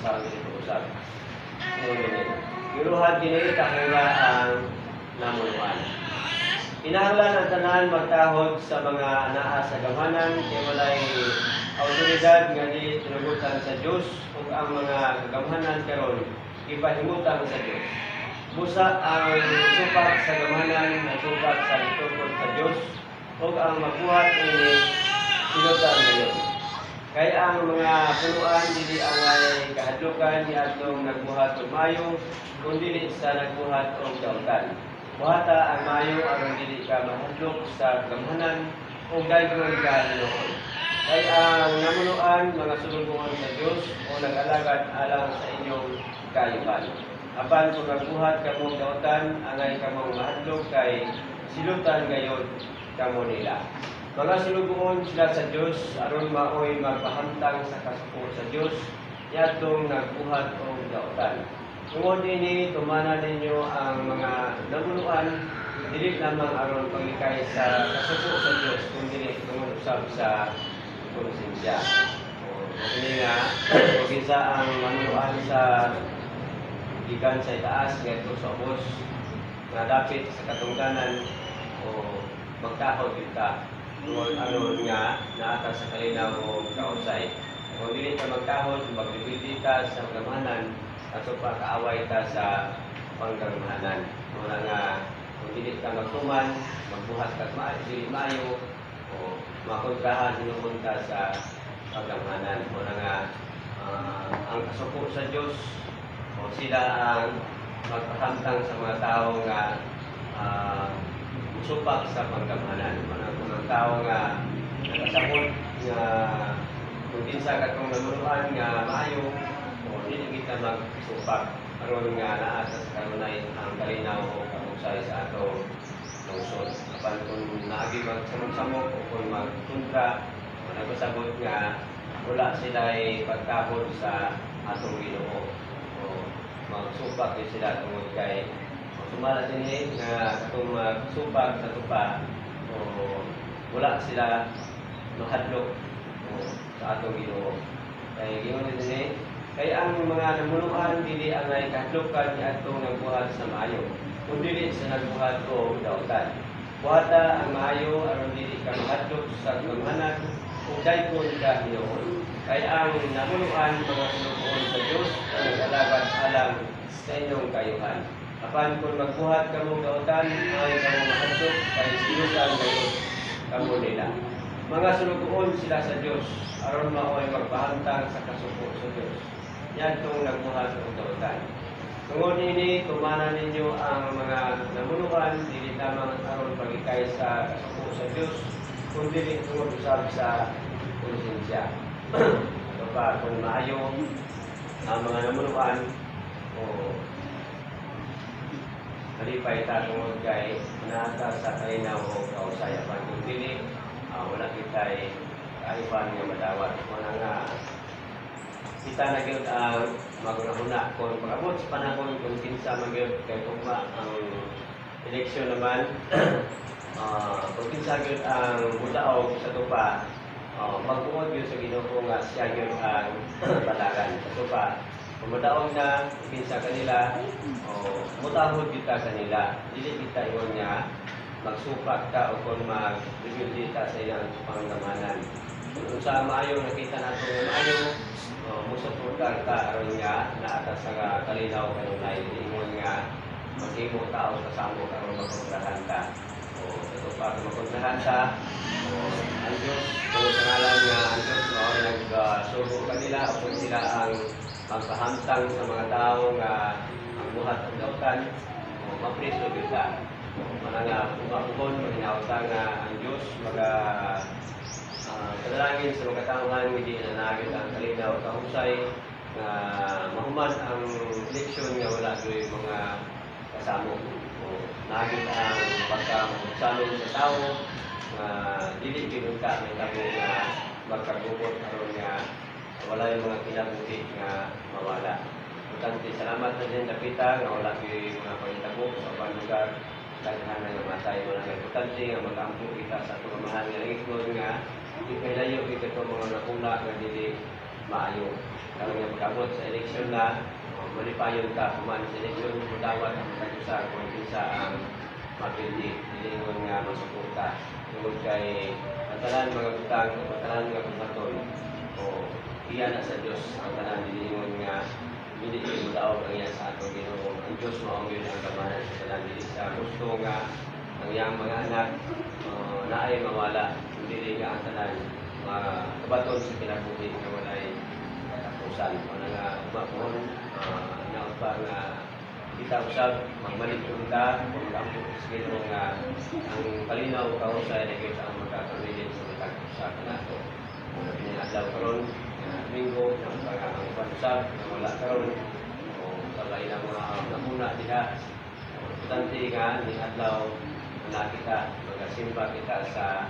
sa dili usab. Giruhad kini kahanga ang namunuan. Kinahanglan ang tanan magtahod sa mga naa sa gamhanan kay walay awtoridad nga di tinugutan sa Dios ug ang mga kagamhanan karon ipahimutan sa Dios. Busa ang supak sa gamhanan na supak sa itukod sa Dios ug ang magbuhat ini sinutan ngayon. Kaya ang mga punuan dili angay kahadlukan ni atong nagbuhat og maayo kundi sa nagbuhat og daotan. Buhata ang maayo aron dili ka mahadlok sa gamhanan o daygon ka Ginoo. Kay ang namunuan mga sulubongon sa Dios o nag-alagad alang sa inyong kayuhan. Apan kung nagbuhat kamo daotan, angay kamo mahadlok kay silutan gayon kamo nila. Mga sulubongon sila sa Dios aron maoy magpahamtang sa kasuko sa Dios yatong nagbuhat og daotan. Tungod ini, tumana ninyo ang mga namunuan, dili lamang aron paglikay sa kasuko sa Dios, kundi tungod usab sa konsensya. Ini nga, kung ang manunuan sa gikan sa itaas, ngadto sa ubos, nga dapit sa katungganan o magtahod kita. Tungod aron nga naata sa kalinaw o kausay. Kung dili ka magtahod, magbibili ka sa gamhanan, ato pa kaaway ta sa panggamhanan. Muna nga, kung dili ka magtuman, magbuhat ka dili maayo, o makontrahan hinuon ka sa panggamhanan. Muna nga, ang kasuko sa Dios o sila ang magpahamtang sa mga tao nga supak sa panggamhanan. Muna kung ang tao nga nakasabot nga kung kinsa katong namunuan nga maayo, dili kita magsupak aron nga naa sa kanunay ang kalinaw o kausay sa atong lungsod. Apan kung naagi magsamok-samok o kung magkontra, nagpasabot nga wala sila'y pagtahod sa atong Ginoo o magsupak din sila tungod kay sumala din nga katong magsupak sa tupa o wala sila mahadlok sa atong Ginoo. Kaya gingon din kaya ang mga namunuan dili angay kahadlokan ni atong nagbuhat sa maayo, kundi dili sa nagbuhat o daotan. Buhata ang maayo aron dili ka mahadlok sa gamhanan ug daygon ka hinuon. Kaya ang namunuan mga sulubongon sa Dios ang nag-alagad alang sa inyong kayuhan. Apan kung magbuhat kamo daotan, ay kamo mahadlok kay sinutan gayon kamo nila. Mga sulubongon sila sa Dios aron maoy magpahantang sa kasuko sa Dios. Yan itong nagbuhat ng daotan. Tungod ini, tumana ninyo ang mga namunuan, dili lamang aron pagikay sa kasuko sa Dios, kundi tungod usab sa konsensya. Ito pa, kung maayo ang mga namunuan, o halipay ta tungod kay naata sa kalinaw o kausayapan. Kung dili, wala kita'y kaiban nga madawat. Kung nga, kita na gyud ang magunahuna kung pag-abot sa panahon kung kinsa man gyud kay tugma ang eleksyon naman kung kinsa gyud ang mudaog sa tupa magbuod gyud sa Ginoo nga siya gyud ang balagan sa tupa. Kung mudaog na kinsa kanila mutahod kita kanila, dili kita ingon nga magsupak ka o kung mag-review sa ilang panggamanan. Kung sa maayo nakita nato nga maayo musuportar ka aron nga naata sa kalinaw kanunay ingon nga maghimo tao sa samok aron makontrahan ka o ito pa kung makontrahan sa ang Diyos kung sa ngalan nga ang Diyos nagsugo kanila o kung sila ang magpahamtang sa mga tao nga ang buhat ang daotan mapriso kita mana nga pumapukon maginauta nga ang Diyos kadalangin sa mga tauhan hindi nanagit ang kalinaw kahusay na mahuman ang eleksyon nga wala do'y mga kasamo o nagit ang pagkasalong sa tao na dili pinunta ng tabo nga magkagubot aron nga wala yung mga kinabuhi nga mawala. Importante, salamat na din napita nga wala yung mga pangitabo sa upang lugar daghan nga matay mo na importante nga mag-ampo kita sa pagmamahal nga ingkod nga di kay layo kita mga nakula nga dili maayo. Karon nga pagabot sa eleksyon na malipayon ka kuman sa eleksyon mudawat ang katusa kung kinsa ang mapili dilingon nga masuporta tungod kay ang tanan mga butang o tanan mga buhaton o iya na sa Dios ang tanan dilingon nga hindi mo daw ang iya sa ato Ginoo. Ang Dios mao gyud ang gamahan sa tanan dili sa gusto nga ang iyang mga anak naay mawala dili nga ang tanan mga kabaton sa kinabuhi nga walay katapusan o nga mapon na pa nga kita usab magbalik unta kung ako sa Ginoo nga ang palinaw kausay na gyud ang magkakabilin sa matag sa kanato. Ang adlaw karon Domingo ang pag-usap na wala karon o sabay na mga namuna diha. Importante nga ni adlaw na kita magasimba kita sa